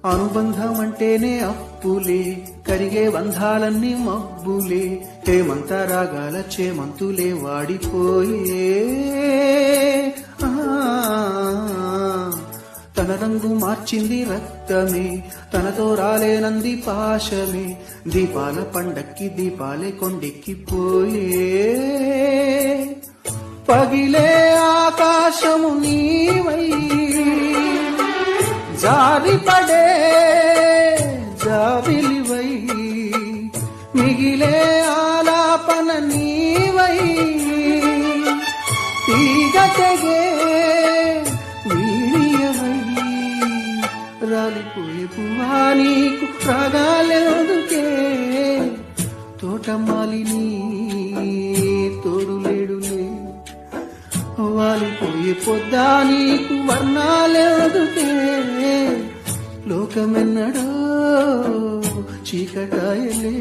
అనుబంధం అంటేనే అప్పులే, కరిగే బంధాలన్నీ మబ్బులే, హేమంత రాగాల చేమంతులే వాడిపోయే. తన రంగు మార్చింది రక్తమే, తనతో రాలేనంది పాశమే, దీపాల పండక్కి దీపాలే కొండెక్కిపోయే. పగిలే ఆకాశము నీవై, జారిపడే జాబిలివై, మిగిలే ఆలాపన నీవై, తీగ తెగే వీణియవై, రాలిపోయే పువ్వా నీకు రాగాలేదుకే, తోటమాలిని తోడులేడులే, వాలిపోయే పొద్దా నీకు వర్ణాలేదుకే, లోకమెన్నడో చీకటాయలే.